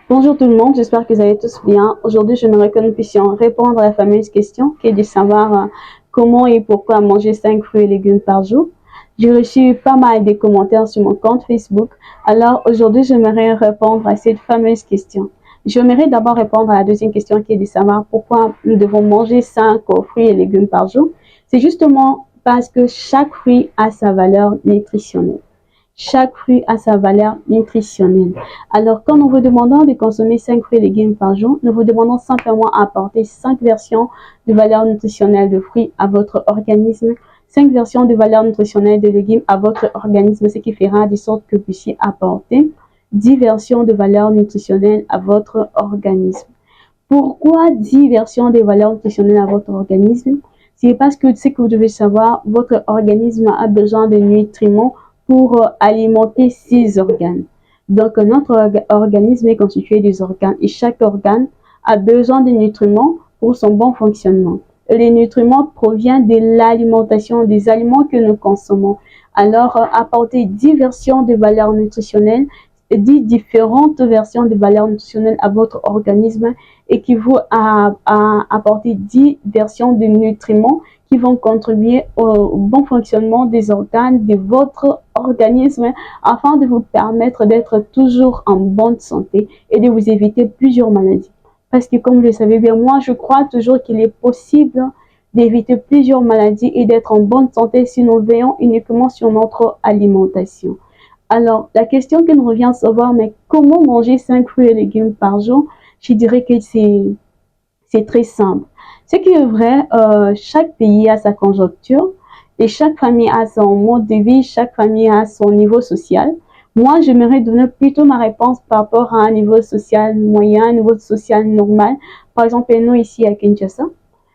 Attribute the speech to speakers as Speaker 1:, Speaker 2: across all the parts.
Speaker 1: Bonjour tout le monde, j'espère que vous allez tous bien. Aujourd'hui, j'aimerais que nous puissions répondre à la fameuse question qui est de savoir comment et pourquoi manger 5 fruits et légumes par jour. J'ai reçu pas mal de commentaires sur mon compte Facebook. Alors aujourd'hui, j'aimerais répondre à cette fameuse question. J'aimerais d'abord répondre à la deuxième question qui est de savoir pourquoi nous devons manger 5 fruits et légumes par jour. C'est justement parce que chaque fruit a sa valeur nutritionnelle. Chaque fruit a sa valeur nutritionnelle. Alors, quand nous vous demandons de consommer 5 fruits et légumes par jour, nous vous demandons simplement d'apporter 5 versions de valeur nutritionnelle de fruits à votre organisme, 5 versions de valeur nutritionnelle de légumes à votre organisme, ce qui fera de sorte que vous puissiez apporter 10 versions de valeur nutritionnelle à votre organisme. Pourquoi 10 versions de valeur nutritionnelle à votre organisme? C'est parce que ce que vous devez savoir, votre organisme a besoin de nutriments pour alimenter ses organes. Donc, notre organisme est constitué des organes et chaque organe a besoin de nutriments pour son bon fonctionnement. Les nutriments proviennent de l'alimentation, des aliments que nous consommons. Alors, apporter 10 versions de valeurs nutritionnelles, 10 différentes versions de valeurs nutritionnelles à votre organisme équivaut à apporter 10 versions de nutriments qui vont contribuer au bon fonctionnement des organes de votre organisme afin de vous permettre d'être toujours en bonne santé et de vous éviter plusieurs maladies. Parce que comme vous le savez bien, moi je crois toujours qu'il est possible d'éviter plusieurs maladies et d'être en bonne santé si nous veillons uniquement sur notre alimentation. Alors, la question qui nous revient à savoir, mais comment manger 5 fruits et légumes par jour? Je dirais que c'est très simple. Ce qui est vrai, chaque pays a sa conjoncture et chaque famille a son mode de vie, chaque famille a son niveau social. Moi, j'aimerais donner plutôt ma réponse par rapport à un niveau social moyen, un niveau social normal. Par exemple, nous ici à Kinshasa,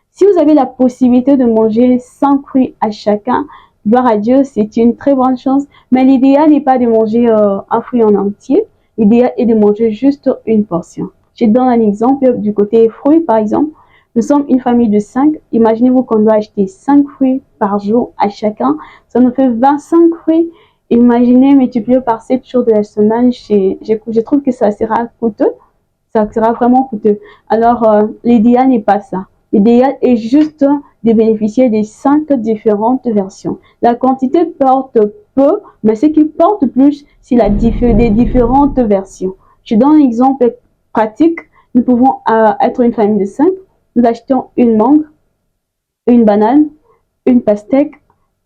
Speaker 1: si vous avez la possibilité de manger 5 fruits à chacun, gloire à Dieu, c'est une très bonne chose. Mais l'idéal n'est pas de manger un fruit en entier. L'idéal est de manger juste une portion. Je donne un exemple du côté fruits, par exemple. Nous sommes une famille de 5. Imaginez-vous qu'on doit acheter 5 fruits par jour à chacun. Ça nous fait 25 fruits. Imaginez multiplié par 7 jours de la semaine. Je trouve que ça sera coûteux. Ça sera vraiment coûteux. Alors, l'idéal n'est pas ça. L'idéal est juste de bénéficier des 5 différentes versions. La quantité porte peu, mais ce qui porte plus, c'est des différentes versions. Je donne un exemple pratique. Nous pouvons être une famille de 5. Nous achetons une mangue, une banane, une pastèque,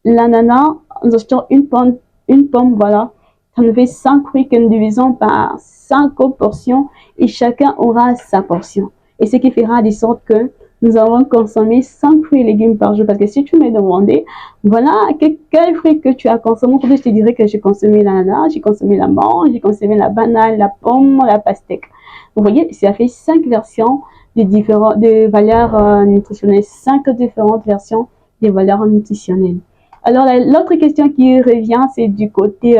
Speaker 1: l'ananas, nous achetons une pomme, voilà. Ça nous fait 5 fruits que nous divisons par 5 portions et chacun aura sa portion. Et ce qui fera de sorte que nous avons consommé 5 fruits et légumes par jour. Parce que si tu me demandais, voilà, quel fruit que tu as consommé, je te dirais que j'ai consommé l'ananas, j'ai consommé la mangue, j'ai consommé la banane, la pomme, la pastèque. Vous voyez, ça fait 5 versions des valeurs nutritionnelles, 5 différentes versions des valeurs nutritionnelles. Alors, l'autre question qui revient, c'est du côté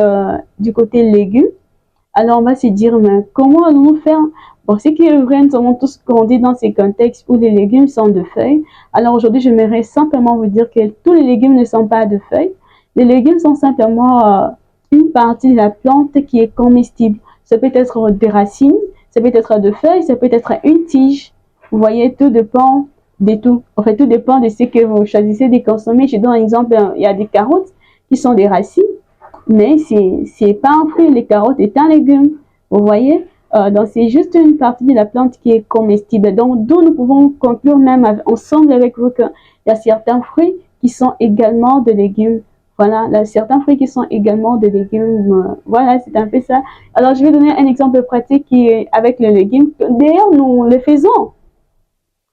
Speaker 1: légumes. Alors, on va se dire, mais comment allons-nous faire? Bon, ce qui est vrai, nous avons tous grandi dans ces contextes où les légumes sont de feuilles. Alors, aujourd'hui, j'aimerais simplement vous dire que tous les légumes ne sont pas de feuilles. Les légumes sont simplement une partie de la plante qui est comestible. Ça peut être des racines, ça peut être de feuilles, ça peut être une tige. Vous voyez, tout dépend de tout. En fait, tout dépend de ce que vous choisissez de consommer. Je donne un exemple, il y a des carottes qui sont des racines, mais c'est pas un fruit. Les carottes est un légume. Vous voyez? Donc, c'est juste une partie de la plante qui est comestible. Donc, d'où nous pouvons conclure même ensemble avec vous qu'il y a certains fruits qui sont également des légumes. Voilà, il y a certains fruits qui sont également des légumes. Voilà, c'est un peu ça. Alors, je vais donner un exemple pratique qui est avec les légumes. D'ailleurs, nous le faisons.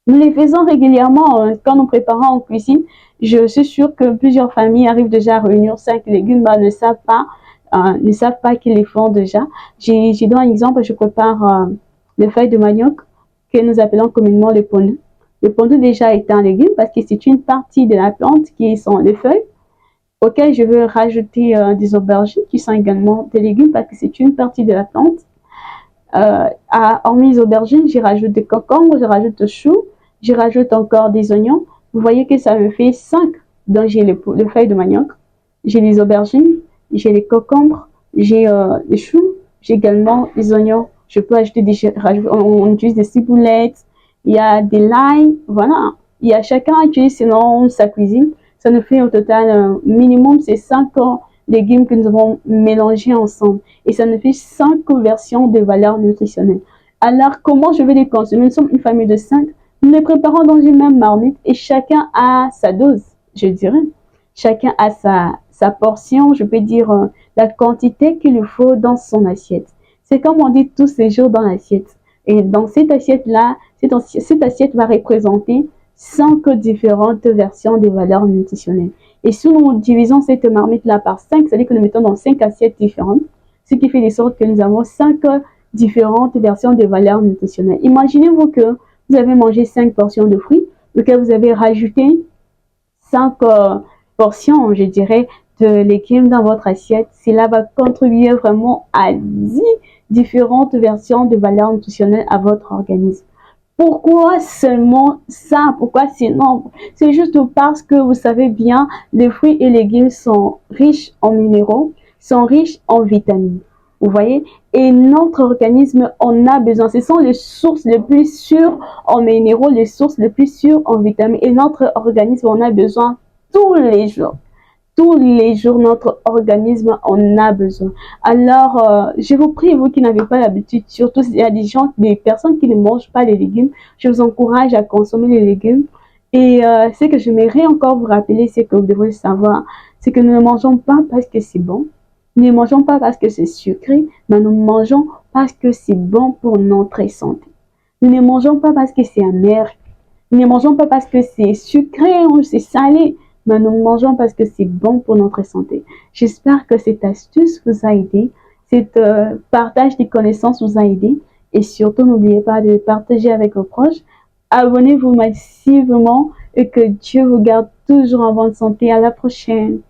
Speaker 1: Nous les faisons régulièrement quand nous préparons en cuisine. Je suis sûre que plusieurs familles arrivent déjà à réunir 5 légumes, mais ne savent pas qu'ils les font déjà. J'ai donné un exemple, je prépare les feuilles de manioc que nous appelons communément le pondu. Le pondu déjà est un légume parce que c'est une partie de la plante qui sont les feuilles, auxquelles je veux rajouter des aubergines qui sont également des légumes parce que c'est une partie de la plante. Hormis les aubergines, j'y rajoute des concombres, je rajoute des choux, j'y rajoute encore des oignons. Vous voyez que ça me fait 5. Donc j'ai les feuilles de manioc, j'ai les aubergines, j'ai les concombres, j'ai les choux, j'ai également les oignons. Je peux ajouter on utilise des ciboulettes, il y a des l'ail, voilà. Il y a chacun utilise selon sa cuisine. Ça nous fait au total, minimum, c'est 5 légumes que nous avons mélangés ensemble. Et ça nous fait 5 versions de valeurs nutritionnelles. Alors, comment je vais les consommer? Nous sommes une famille de 5. Nous les préparons dans une même marmite et chacun a sa dose, je dirais. Chacun a sa portion, je peux dire la quantité qu'il lui faut dans son assiette. C'est comme on dit tous ces jours dans l'assiette. Et dans cette assiette-là, cette assiette va représenter 5 différentes versions des valeurs nutritionnelles. Et si nous divisons cette marmite-là par 5, c'est-à-dire que nous mettons dans 5 assiettes différentes, ce qui fait de sorte que nous avons 5 différentes versions des valeurs nutritionnelles. Imaginez-vous que vous avez mangé 5 portions de fruits, auxquelles vous avez rajouté 5 portions, je dirais, de légumes dans votre assiette. Cela va contribuer vraiment à 10 différentes versions de valeurs nutritionnelles à votre organisme. Pourquoi seulement ça? Pourquoi ces nombres? C'est juste parce que vous savez bien, les fruits et légumes sont riches en minéraux, sont riches en vitamines. Vous voyez? Et notre organisme en a besoin. Ce sont les sources les plus sûres en minéraux, les sources les plus sûres en vitamines. Et notre organisme en a besoin tous les jours. Tous les jours, notre organisme en a besoin. Alors, je vous prie, vous qui n'avez pas l'habitude, surtout s'il y a des personnes qui ne mangent pas les légumes, je vous encourage à consommer les légumes. Et ce que j'aimerais encore vous rappeler, c'est que vous devrez savoir, c'est que nous ne mangeons pas parce que c'est bon, nous ne mangeons pas parce que c'est sucré, mais nous mangeons parce que c'est bon pour notre santé. Nous ne mangeons pas parce que c'est amer, nous ne mangeons pas parce que c'est sucré ou c'est salé, mais nous mangeons parce que c'est bon pour notre santé. J'espère que cette astuce vous a aidé, cet partage des connaissances vous a aidé. Et surtout, n'oubliez pas de partager avec vos proches. Abonnez-vous massivement et que Dieu vous garde toujours en bonne santé. À la prochaine.